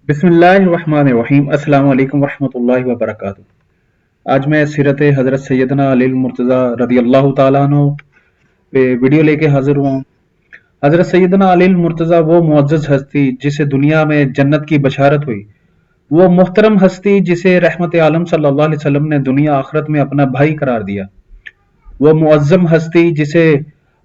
بسم اللہ الرحمن الرحیم۔ السلام علیکم ورحمۃ اللہ وبرکاتہ۔ آج میں سیرت حضرت سیدنا علی المرتضیٰ رضی اللہ تعالیٰ عنہ پہ ویڈیو لے کے حاضر ہوا ہوں۔ حضرت سیدنا علی المرتضیٰ وہ معزز ہستی جسے دنیا میں جنت کی بشارت ہوئی، وہ محترم ہستی جسے رحمت عالم صلی اللہ علیہ وسلم نے دنیا آخرت میں اپنا بھائی قرار دیا، وہ معظم ہستی جسے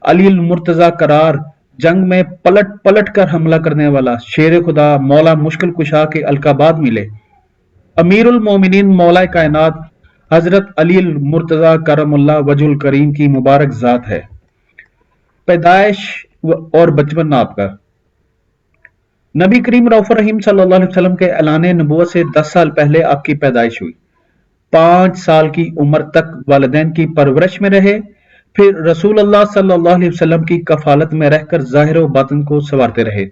علی المرتضیٰ قرار جنگ میں پلٹ پلٹ کر حملہ کرنے والا شیر خدا مولا مشکل کشا کے القابات ملے، امیر المومنین مولا کائنات حضرت علی المرتضیٰ کرم اللہ وجہ الکریم کی مبارک ذات ہے۔ پیدائش اور بچپن آپ کا۔ نبی کریم رؤوف الرحیم صلی اللہ علیہ وسلم کے اعلان نبوت سے 10 سال پہلے آپ کی پیدائش ہوئی۔ 5 سال کی عمر تک والدین کی پرورش میں رہے، پھر رسول اللہ صلی اللہ علیہ وسلم کی کفالت میں رہ کر ظاہر و باطن کو سنوارتے رہے۔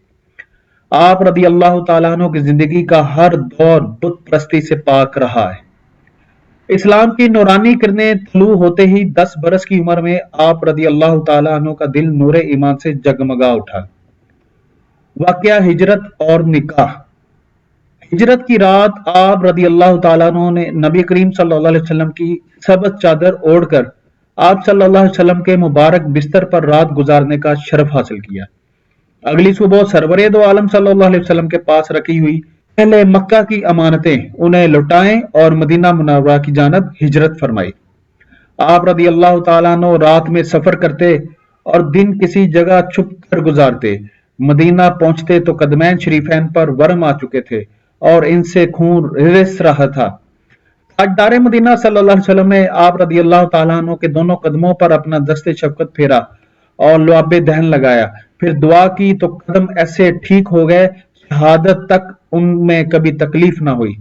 آپ رضی اللہ تعالیٰ عنہ کی زندگی کا ہر دور بت پرستی سے پاک رہا ہے۔ اسلام کی نورانی کرنیں طلوع ہوتے ہی 10 برس کی عمر میں آپ رضی اللہ تعالیٰ عنہ کا دل نور ایمان سے جگمگا اٹھا۔ واقعہ ہجرت اور نکاح۔ ہجرت کی رات آپ رضی اللہ تعالیٰ عنہ نے نبی کریم صلی اللہ علیہ وسلم کی سبز چادر اوڑھ کر آپ صلی اللہ علیہ وسلم کے مبارک بستر پر رات گزارنے کا شرف حاصل کیا۔ اگلی صبح سرور دو عالم صلی اللہ علیہ وسلم کے پاس رکھی ہوئی اہل مکہ کی امانتیں انہیں لوٹائیں اور مدینہ منورہ کی جانب ہجرت فرمائی۔ آپ رضی اللہ تعالیٰ عنہ رات میں سفر کرتے اور دن کسی جگہ چھپ کر گزارتے۔ مدینہ پہنچتے تو قدمین شریفین پر ورم آ چکے تھے اور ان سے خون رس رہا تھا۔ تاجدار مدینہ صلی اللہ علیہ وسلم نے آپ رضی اللہ تعالیٰ عنہ کے دونوں قدموں پر اپنا دست شفقت پھیرا اور لعاب دہن لگایا، پھر دعا کی تو قدم ایسے ٹھیک ہو گئے شہادت تک ان میں کبھی تکلیف نہ ہوئی۔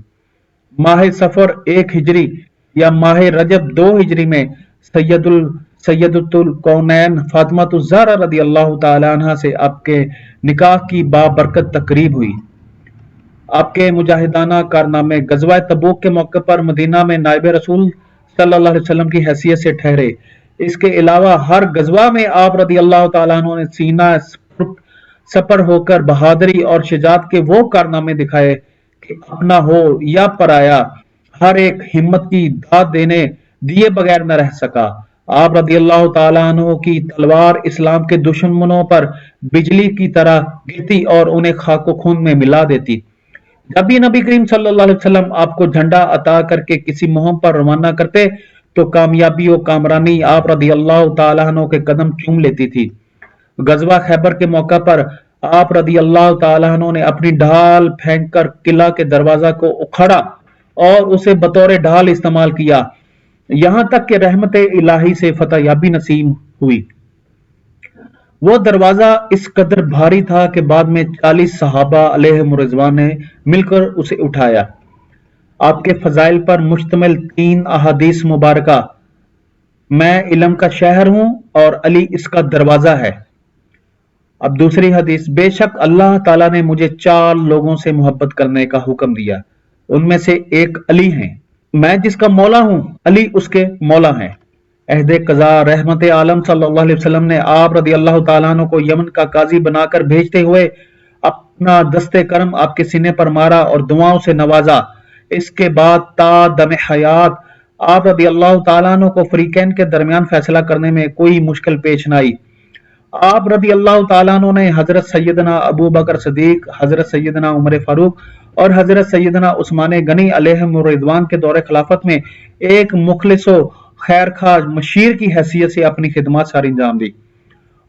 ماہ سفر 1 ہجری یا ماہ رجب 2 ہجری میں سیدۃ الکونین فاطمہ الزہرا رضی اللہ تعالی عنہ سے آپ کے نکاح کی بابرکت تقریب ہوئی۔ آپ کے مجاہدانہ کارنامے غزوہ تبوک کے موقع پر مدینہ میں نائب رسول صلی اللہ علیہ وسلم کی حیثیت سے ٹھہرے۔ اس کے علاوہ ہر غزوہ میں آپ رضی اللہ تعالیٰ عنہ نے سینہ سپر ہو کر بہادری اور شجاعت کے وہ کارنامے دکھائے کہ اپنا ہو یا پرایا ہر ایک ہمت کی داد دیے بغیر نہ رہ سکا۔ آپ رضی اللہ تعالیٰ عنہ کی تلوار اسلام کے دشمنوں پر بجلی کی طرح گرتی اور انہیں خاک و خون میں ملا دیتی۔ جب بھی نبی کریم صلی اللہ علیہ وسلم آپ کو جھنڈا عطا کر کے کسی مہم پر روانہ کرتے تو کامیابی و کامرانی آپ رضی اللہ تعالیٰ عنہ کے قدم چوم لیتی تھی۔ غزوہ خیبر کے موقع پر آپ رضی اللہ تعالیٰ عنہ نے اپنی ڈھال پھینک کر قلعہ کے دروازہ کو اکھاڑا اور اسے بطور ڈھال استعمال کیا، یہاں تک کہ رحمت الہی سے فتح یابی نصیب ہوئی۔ وہ دروازہ اس قدر بھاری تھا کہ بعد میں 40 صحابہ علیہم رضوان نے مل کر اسے اٹھایا۔ آپ کے فضائل پر مشتمل 3 احادیث مبارکہ، میں علم کا شہر ہوں اور علی اس کا دروازہ ہے۔ اب دوسری حدیث، بے شک اللہ تعالیٰ نے مجھے 4 لوگوں سے محبت کرنے کا حکم دیا، ان میں سے ایک علی ہیں، میں جس کا مولا ہوں علی اس کے مولا ہیں۔ عہد قضا رحمت عالم صلی اللہ علیہ وسلم نے آپ رضی اللہ تعالیٰ عنہ کو یمن کا قاضی بنا کر بھیجتے ہوئے اپنا دست کرم آپ کے سینے پر مارا اور دعاؤں سے نوازا۔ اس کے بعد تا دم حیات آپ رضی اللہ تعالیٰ عنہ کو فریقین کے درمیان فیصلہ کرنے میں کوئی مشکل پیش نہ آئی۔ آپ رضی اللہ تعالیٰ عنہ نے حضرت سیدنا ابو بکر صدیق، حضرت سیدنا عمر فاروق اور حضرت سیدنا عثمان غنی علیہم رضوان کے دور خلافت میں ایک مخلص و خیر خواہ مشیر کی حیثیت سے اپنی خدمات ساری انجام دی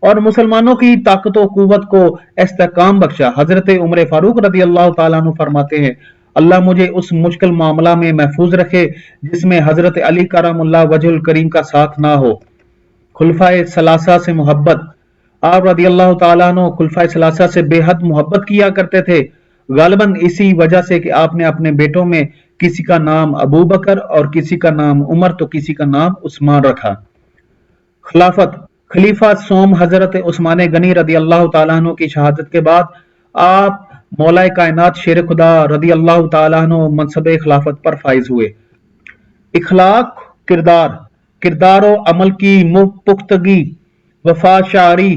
اور مسلمانوں کی طاقت و قوت کو استحکام بخشا۔ حضرت عمر فاروق رضی اللہ تعالیٰ عنہ فرماتے ہیں، اللہ مجھے اس مشکل معاملہ میں محفوظ رکھے جس میں حضرت علی کرم اللہ وجہ الکریم کا ساتھ نہ ہو۔ خلفائے ثلاثہ سے محبت۔ آپ رضی اللہ تعالیٰ عنہ خلفائے ثلاثہ سے بے حد محبت کیا کرتے تھے، غالباً اسی وجہ سے کہ آپ نے اپنے بیٹوں میں کسی کا نام ابو بکر اور کسی کا نام عمر تو کسی کا نام عثمان رکھا۔ خلافت۔ خلیفہ سوم حضرت عثمان غنی رضی اللہ تعالیٰ عنہ کی شہادت کے بعد آپ مولا کائنات شیر خدا رضی اللہ تعالیٰ عنہ منصب خلافت پر فائز ہوئے۔ اخلاق، کردار و عمل کی پختگی، وفا شعری،